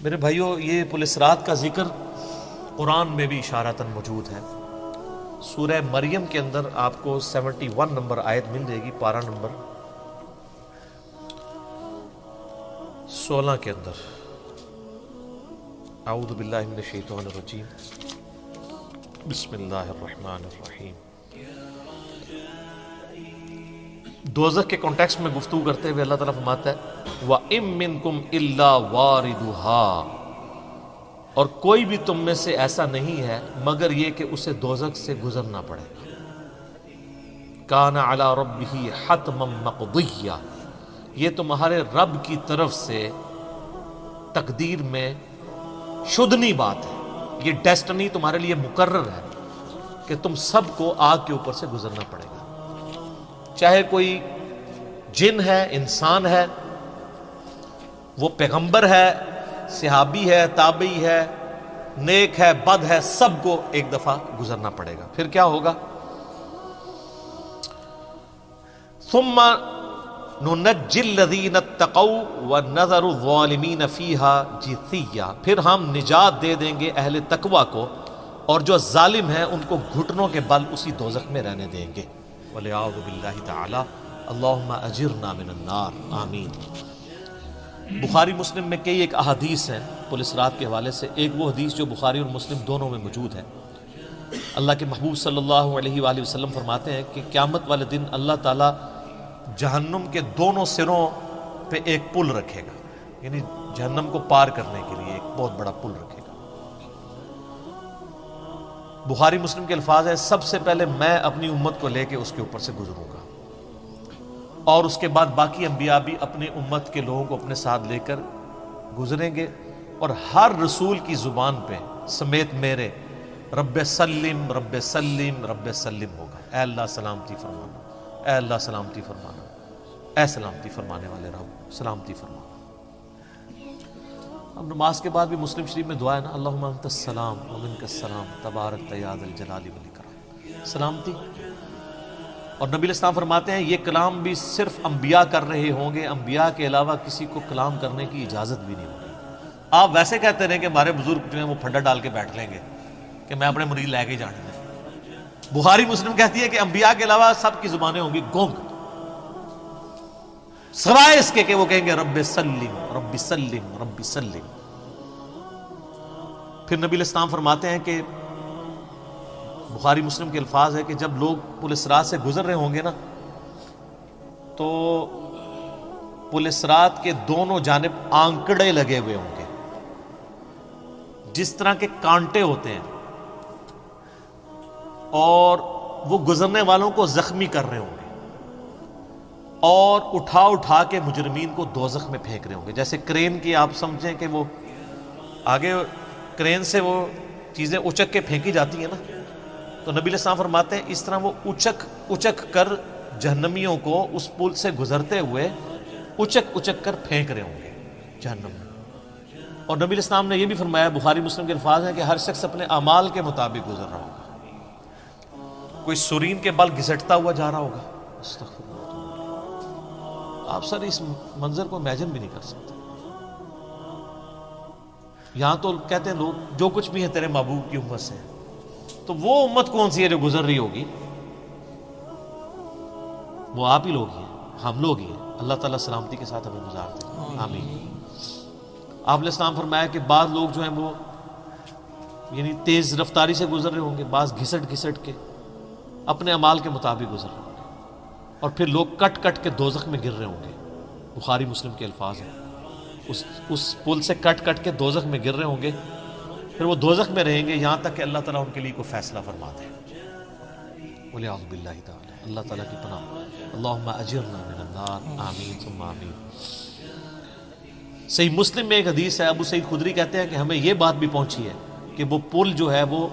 میرے بھائیوں، یہ پل صراط کا ذکر قرآن میں بھی اشارتاً موجود ہے۔ سورہ مریم کے اندر آپ کو 71 نمبر آیت مل جائے گی، پارہ نمبر 16 کے اندر۔ اعوذ باللہ من الشیطان الرجیم، بسم اللہ الرحمن الرحیم۔ دوزخ کے کانٹیکسٹ میں گفتگو کرتے ہوئے اللہ تعالیٰ فرماتا ہے وَإِن مِّنكُمْ إِلَّا وَارِدُهَا، اور کوئی بھی تم میں سے ایسا نہیں ہے مگر یہ کہ اسے دوزخ سے گزرنا پڑے گا۔ كَانَ عَلَى رَبِّهِ حَتْمًا مَقْضِيًّا، یہ تمہارے رب کی طرف سے تقدیر میں شدنی بات ہے، یہ ڈیسٹنی تمہارے لیے مقرر ہے کہ تم سب کو آگ کے اوپر سے گزرنا پڑے گا، چاہے کوئی جن ہے، انسان ہے، وہ پیغمبر ہے، صحابی ہے، تابعی ہے، نیک ہے، بد ہے، سب کو ایک دفعہ گزرنا پڑے گا۔ پھر کیا ہوگا؟ ثم ننجی الذین اتقوا ونذر الظالمین فیہا جثیا، پھر ہم نجات دے دیں گے اہل تقوی کو، اور جو ظالم ہیں ان کو گھٹنوں کے بل اسی دوزخ میں رہنے دیں گے۔ وَلِعَوْذُ بِاللَّهِ تَعَالَى اللہم اجرنا من النار، آمین۔ بخاری مسلم میں کئی ایک احادیث ہیں پل صراط کے حوالے سے۔ ایک وہ حدیث جو بخاری اور مسلم دونوں میں موجود ہے، اللہ کے محبوب صلی اللہ علیہ وآلہ وسلم فرماتے ہیں کہ قیامت والے دن اللہ تعالیٰ جہنم کے دونوں سروں پہ ایک پل رکھے گا، یعنی جہنم کو پار کرنے کے لیے ایک بہت بڑا پل رکھے گا۔ بخاری مسلم کے الفاظ ہیں سب سے پہلے میں اپنی امت کو لے کے اس کے اوپر سے گزروں گا، اور اس کے بعد باقی انبیاء بھی اپنی امت کے لوگوں کو اپنے ساتھ لے کر گزریں گے، اور ہر رسول کی زبان پہ سمیت میرے رب سلم رب سلم رب سلم ہوگا، اے اللہ سلامتی فرمانا، اے اللہ سلامتی فرمانا، اے سلامتی فرمانے والے رب سلامتی فرمانا۔ اب نماز کے بعد بھی مسلم شریف میں دعا ہے نا، اللہم انت السلام ومنک السلام تبارک یا ذا الجلال والاکرام، سلامتی۔ اور نبی علیہ السلام فرماتے ہیں یہ کلام بھی صرف انبیاء کر رہے ہوں گے، انبیاء کے علاوہ کسی کو کلام کرنے کی اجازت بھی نہیں ہوگی۔ آپ ویسے کہتے رہیں کہ ہمارے بزرگ جو ہیں وہ پھڈا ڈال کے بیٹھ لیں گے کہ میں اپنے مرید لے کے جانے دیں۔ بخاری مسلم کہتی ہے کہ انبیاء کے علاوہ سب کی زبانیں ہوں گی گونگ، سوائے اس کے کہ وہ کہیں گے رب سلم رب سلم رب سلم۔ پھر نبی علیہ السلام فرماتے ہیں کہ بخاری مسلم کے الفاظ ہے کہ جب لوگ پل صراط سے گزر رہے ہوں گے نا، تو پل صراط کے دونوں جانب آنکڑے لگے ہوئے ہوں گے، جس طرح کے کانٹے ہوتے ہیں، اور وہ گزرنے والوں کو زخمی کر رہے ہوں گے، اور اٹھا اٹھا کے مجرمین کو دوزخ میں پھینک رہے ہوں گے۔ جیسے کرین کی آپ سمجھیں کہ وہ آگے کرین سے وہ چیزیں اچک کے پھینکی جاتی ہیں نا، تو نبی علیہ السلام فرماتے ہیں اس طرح وہ اچک کر جہنمیوں کو اس پل سے گزرتے ہوئے اچک کر پھینک رہے ہوں گے جہنم میں۔ اور نبی علیہ السلام نے یہ بھی فرمایا، بخاری مسلم کے الفاظ ہیں کہ ہر شخص اپنے اعمال کے مطابق گزر رہا ہوگا، کوئی سورین کے بل گھسٹتا ہوا جا رہا ہوگا، استغفر اللہ۔ آپ سر اس منظر کو امیجن بھی نہیں کر سکتے۔ یہاں تو کہتے ہیں لوگ جو کچھ بھی ہے تیرے محبوب کی امت سے، تو وہ امت کون سی ہے جو گزر رہی ہوگی؟ وہ آپ ہی لوگ ہی ہیں، ہم لوگ ہی ہیں۔ اللہ تعالیٰ سلامتی کے ساتھ ہمیں گزار دیں، آمین۔ آپ علیہ السلام فرمایا کہ بعض لوگ جو ہیں وہ یعنی تیز رفتاری سے گزر رہے ہوں گے، بعض گھسٹ کے اپنے اعمال کے مطابق گزر رہے ہوں گے، اور پھر لوگ کٹ کے دوزخ میں گر رہے ہوں گے۔ بخاری مسلم کے الفاظ ہیں اس پل سے کٹ کے دوزخ میں گر رہے ہوں گے، پھر وہ دوزخ میں رہیں گے یہاں تک کہ اللہ تعالیٰ ان کے لیے کوئی فیصلہ فرما دے۔ وَلِعَوْذُ بِاللَّهِ تَعَالَى، اللہ تعالیٰ کی پناہ، اللہم اجرنا من النار، آمین ثم آمین۔ صحیح مسلم میں ایک حدیث ہے، ابو سعید خدری کہتے ہیں کہ ہمیں یہ بات بھی پہنچی ہے کہ وہ پل جو ہے وہ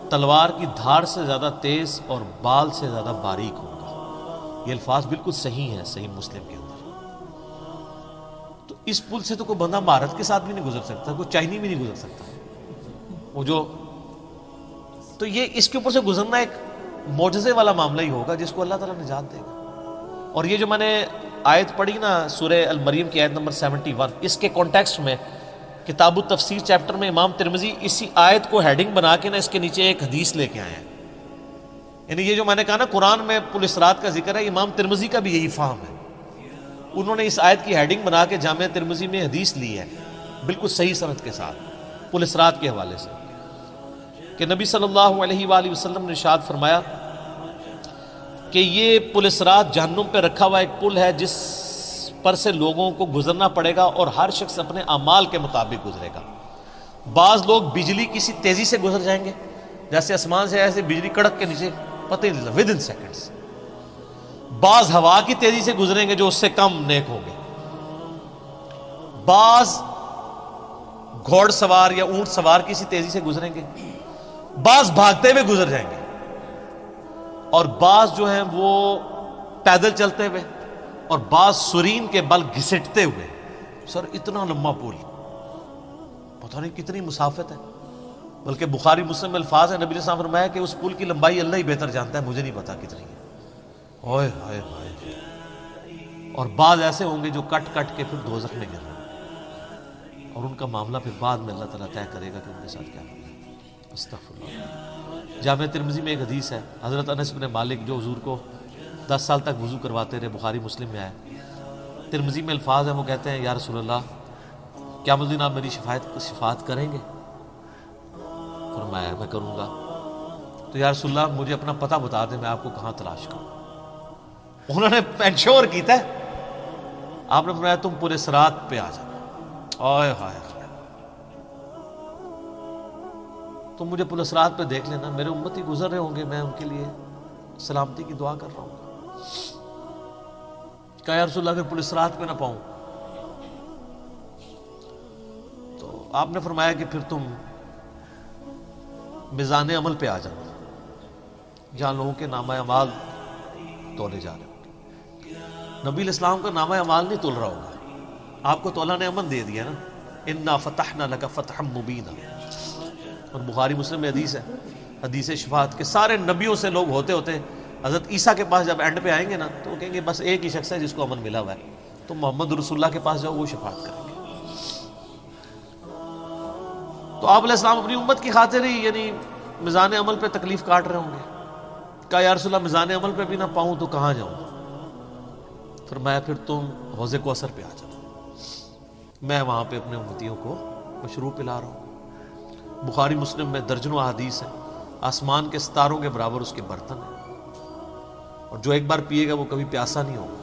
تلوار کی دھار سے زیادہ تیز اور بال سے زیادہ باریک ہوگا۔ یہ الفاظ بالکل صحیح ہیں صحیح مسلم کے اندر۔ تو اس پل سے تو کوئی بندہ مہارت کے ساتھ بھی نہیں گزر سکتا، کوئی چائنی بھی نہیں گزر سکتا، وہ جو تو یہ اس کے اوپر سے گزرنا ایک معجزے والا معاملہ ہی ہوگا جس کو اللہ تعالیٰ نجات دے گا۔ اور یہ جو میں نے آیت پڑھی نا سورہ المریم کی آیت نمبر 71، اس کے کانٹیکسٹ میں کتاب التفسیر چیپٹر میں امام ترمذی اسی آیت کو ہیڈنگ بنا کے نا اس کے نیچے ایک حدیث لے کے آئے ہیں. یعنی یہ جو میں نے کہا نا قرآن میں پل صراط کا ذکر ہے، امام ترمذی کا بھی یہی فہم ہے. انہوں نے اس آیت کی ہیڈنگ بنا کے جامعہ ترمذی میں حدیث لی ہے بالکل صحیح سند کے ساتھ پل صراط کے حوالے سے، کہ نبی صلی اللہ علیہ وآلہ وسلم نے ارشاد فرمایا کہ یہ پل صراط جہنم پہ رکھا ہوا ایک پل ہے جس پر سے لوگوں کو گزرنا پڑے گا اور ہر شخص اپنے اعمال کے مطابق گزرے گا. بعض لوگ بجلی کسی تیزی سے گزر جائیں گے، جیسے آسمان سے ایسے بجلی کڑک کے نیچے پتہ ہی نہیں چلتا، ود ان سیکنڈز. بعض ہوا کی تیزی سے گزریں گے جو اس سے کم نیک ہوں گے. بعض گھوڑ سوار یا اونٹ سوار کسی تیزی سے گزریں گے، بعض بھاگتے ہوئے گزر جائیں گے، اور بعض جو ہیں وہ پیدل چلتے ہوئے، اور بعض سرین کے بل گھسٹتے ہوئے. سر اتنا لمبا پل، پتہ نہیں کتنی مسافت ہے. بلکہ بخاری مسلم میں الفاظ ہے، نبی علیہ السلام نے فرمایا کہ اس پل کی لمبائی اللہ ہی بہتر جانتا ہے، مجھے نہیں پتا کتنی ہے. اوئے ہائے ہائے. اور بعض ایسے ہوں گے جو کٹ کٹ کے پھر دوزخ میں گر رہے ہیں، اور ان کا معاملہ پھر بعد میں اللہ تعالیٰ طے کرے گا کہ ان کے ساتھ کیا کرنا ہے. استغفر اللہ. جامعہ ترمذی میں ایک حدیث ہے، حضرت انس بن مالک جو حضور کو 10 سال تک وضو کرواتے رہے، بخاری مسلم میں آئے. ترمذی میں الفاظ ہیں، وہ کہتے ہیں یا رسول اللہ قیامت الدین آپ میری شفاعت کریں گے؟ فرمایا میں کروں گا. تو یا رسول اللہ مجھے اپنا پتہ بتا دیں، میں آپ کو کہاں تلاش کروں. انہوں نے انشور کیتا ہے. آپ نے فرمایا تم پورے صراط پہ آ جاؤ. آئے ہائے، تم مجھے پورے صراط پہ دیکھ لینا، میرے امتی گزر رہے ہوں گے، میں ان کے لیے سلامتی کی دعا کر رہا ہوں. کہا یا رسول اللہ اگر پولیس صراط پہ نہ پاؤں؟ تو آپ نے فرمایا کہ پھر تم میزان عمل پہ آ جانا، جہاں لوگوں کے نامہ اعمال تولے جا رہے ہوں. نبی علیہ السلام کا نامہ اعمال نہیں تول رہا ہوگا، آپ کو تو اللہ نے امن دے دیا نا، انا فتحنا لک فتحا مبینا. اور بخاری مسلم میں حدیث ہے، حدیث شفاعت کے سارے نبیوں سے لوگ ہوتے ہوتے حضرت عیسیٰ کے پاس جب اینڈ پہ آئیں گے نا تو وہ کہیں گے بس ایک ہی شخص ہے جس کو امن ملا ہوا ہے، تو محمد رسول اللہ کے پاس جاؤ، وہ شفاعت کریں گے. تو آپ علیہ السلام اپنی امت کی خاطر ہی یعنی میزان عمل پہ تکلیف کاٹ رہے ہوں گے. کہا یا رسول اللہ میزان عمل پہ بھی نہ پاؤں تو کہاں جاؤں؟ فرمایا پھر تم حوض کوثر پہ آ جاؤ، میں وہاں پہ اپنے امتیوں کو مشروب پلا رہا ہوں. بخاری مسلم میں درجنوں احادیث ہیں، آسمان کے ستاروں کے برابر اس کے برتن ہیں، اور جو ایک بار پیے گا وہ کبھی پیاسا نہیں ہوگا.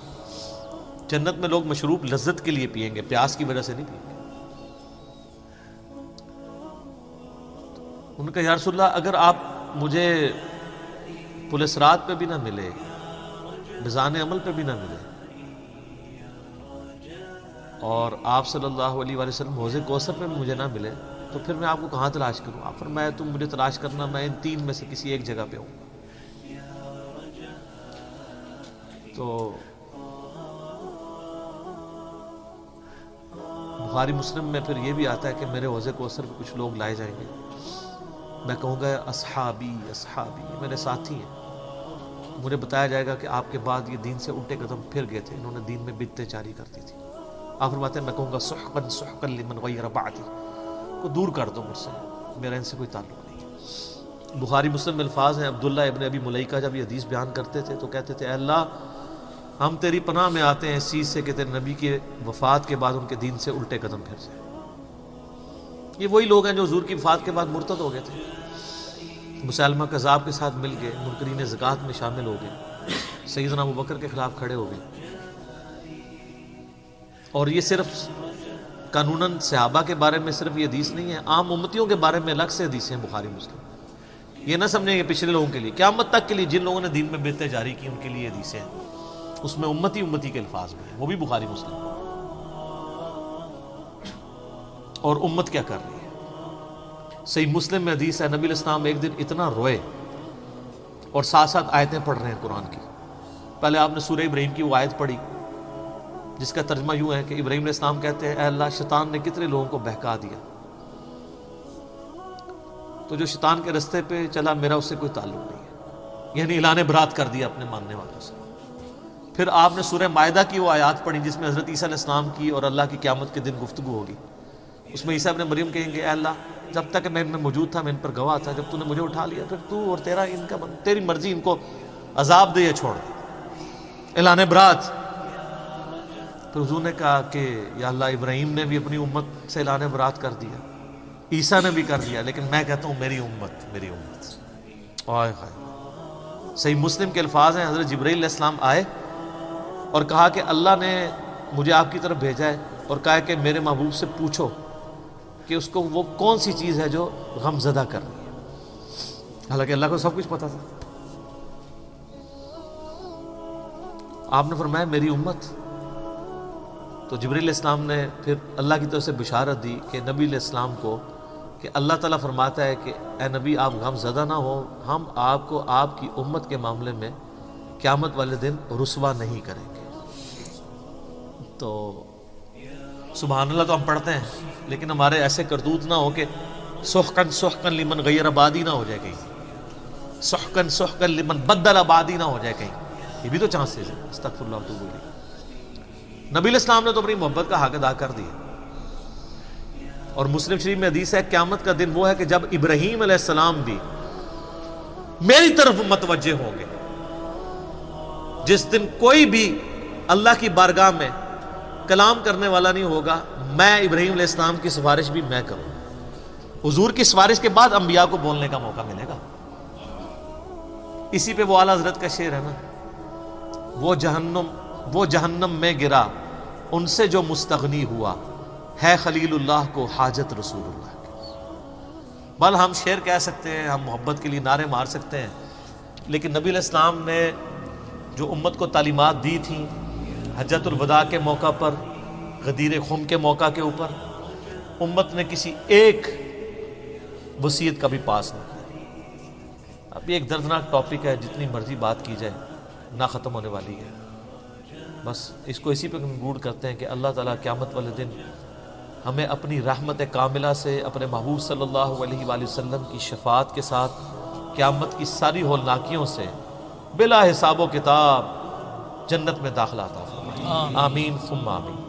جنت میں لوگ مشروب لذت کے لیے پئیں گے، پیاس کی وجہ سے نہیں پئیں گے. ان کا یا رسول اللہ اگر آپ مجھے پل صراط پہ بھی نہ ملے، میزان عمل پہ بھی نہ ملے، اور آپ صلی اللہ علیہ وآلہ وسلم حوض کوثر پہ بھی مجھے نہ ملے، تو پھر میں آپ کو کہاں تلاش کروں؟ آپ فرمایا تم مجھے تلاش کرنا، میں ان تین میں سے کسی ایک جگہ پہ ہوں. تو بخاری مسلم میں پھر یہ بھی آتا ہے کہ میرے حوض کوثر پہ کچھ لوگ لائے جائیں گے، میں کہوں گا اصحابی اصحابی، یہ میرے ساتھی ہیں. مجھے بتایا جائے گا کہ آپ کے بعد یہ دین سے الٹے قدم پھر گئے تھے، انہوں نے دین میں بدعتیں جاری کر دی تھی. آپ فرماتے ہیں میں کہوں گا سحقا سحقا لمن غیر بعدی، کو دور کر دو مجھ سے، میرا ان سے کوئی تعلق نہیں ہے. بخاری مسلم میں الفاظ ہیں، عبداللہ ابن ابی ملیکہ جب یہ حدیث بیان کرتے تھے تو کہتے تھے اے اللہ ہم تیری پناہ میں آتے ہیں اس چیز سے کہ تیرے نبی کی وفات کے بعد ان کے دین سے الٹے قدم پھر جائیں. یہ وہی لوگ ہیں جو حضور کی وفات کے بعد مرتد ہو گئے تھے، مسلمہ کذاب کے ساتھ مل گئے، منکرین زکوٰۃ میں شامل ہو گئے، سیدنا ابوبکر کے خلاف کھڑے ہو گئے. اور یہ صرف قانوناً صحابہ کے بارے میں صرف یہ حدیث نہیں ہے، عام امتیوں کے بارے میں الگ سے حدیثیں ہیں بخاری مسلم. یہ نہ سمجھیں کہ پچھلے لوگوں کے لیے، قیامت تک کے لیے جن لوگوں نے دین میں بدعتیں جاری کی ان کے لیے حدیثیں ہیں، اس میں امتی کے الفاظ میں ہیں، وہ بھی بخاری مسلم. اور امت کیا کر رہی ہے؟ صحیح مسلم میں حدیث ہے، نبی علیہ السلام ایک دن اتنا روئے اور ساتھ ساتھ آیتیں پڑھ رہے ہیں قرآن کی. پہلے آپ نے سورہ ابراہیم کی وہ آیت پڑھی جس کا ترجمہ یوں ہے کہ ابراہیم علیہ السلام کہتے ہیں اے اللہ شیطان نے کتنے لوگوں کو بہکا دیا، تو جو شیطان کے رستے پہ چلا میرا اس سے کوئی تعلق نہیں ہے، یعنی اعلان برات کر دیا اپنے ماننے والوں سے. پھر آپ نے سورہ مائدہ کی وہ آیات پڑھی جس میں حضرت عیسیٰ علیہ السلام کی اور اللہ کی قیامت کے دن گفتگو ہوگی. اس میں عیسیٰ ابن مریم کہیں گے اے اللہ جب تک میں ان میں موجود تھا میں ان پر گواہ تھا، جب تو نے مجھے اٹھا لیا پھر تو اور تیرا ان کا تیری مرضی، ان کو عذاب دے یا چھوڑ۔ اعلان برات، پھر حضور نے کہا کہ یا اللہ ابراہیم نے بھی اپنی امت سے اعلان برات کر دیا، عیسیٰ نے بھی کر دیا، لیکن میں کہتا ہوں میری امت، میری امت۔ آئے ہائے، صحیح مسلم کے الفاظ ہیں، حضرت جبرائیل علیہ السلام آئے اور کہا کہ اللہ نے مجھے آپ کی طرف بھیجا ہے اور کہا کہ میرے محبوب سے پوچھو کہ اس کو وہ کون سی چیز ہے جو غم زدہ کر رہی ہے، حالانکہ اللہ کو سب کچھ پتا تھا۔ آپ نے فرمایا میری امت، تو جبرائیل علیہ السلام نے پھر اللہ کی طرف سے بشارت دی کہ نبی علیہ السلام کو کہ اللہ تعالیٰ فرماتا ہے کہ اے نبی آپ غم زدہ نہ ہو، ہم آپ کو آپ کی امت کے معاملے میں قیامت والے دن رسوا نہیں کریں گے۔ تو سبحان اللہ تو ہم پڑھتے ہیں، لیکن ہمارے ایسے کرتوت نہ ہو کہ سحقن سحقن لمن غیر آبادی نہ ہو جائے کہیں، سحقن سحقن لمن بدل آبادی نہ ہو جائے کہیں، یہ بھی تو چانسز ہے۔ استغفر اللہ تو بولی، نبی علیہ السلام نے تو اپنی محبت کا حق ادا کر دیا۔ اور مسلم شریف میں حدیث ہے قیامت کا دن وہ ہے کہ جب ابراہیم علیہ السلام بھی میری طرف متوجہ ہوں گے، جس دن کوئی بھی اللہ کی بارگاہ میں کلام کرنے والا نہیں ہوگا، میں ابراہیم علیہ السلام کی سفارش بھی میں کروں، حضور کی سفارش کے بعد انبیاء کو بولنے کا موقع ملے گا۔ اسی پہ وہ اعلیٰ حضرت کا شعر ہے نا، وہ جہنم میں گرا ان سے جو مستغنی ہوا، ہے خلیل اللہ کو حاجت رسول اللہ کی۔ بل ہم شعر کہہ سکتے ہیں، ہم محبت کے لیے نعرے مار سکتے ہیں، لیکن نبی علیہ السلام نے جو امت کو تعلیمات دی تھیں حجۃ الوداع کے موقع پر، غدیر خم کے موقع کے اوپر، امت نے کسی ایک وصیت کا بھی پاس نہیں کیا۔ اب یہ ایک دردناک ٹاپک ہے، جتنی مرضی بات کی جائے نہ ختم ہونے والی ہے۔ بس اس کو اسی پہ کنکلوڈ کرتے ہیں کہ اللہ تعالیٰ قیامت والے دن ہمیں اپنی رحمت کاملہ سے اپنے محبوب صلی اللہ علیہ وآلہ وسلم کی شفاعت کے ساتھ قیامت کی ساری ہولناکیوں سے بلا حساب و کتاب جنت میں داخلہ عطا فرمائے۔ آمین ثم آمین۔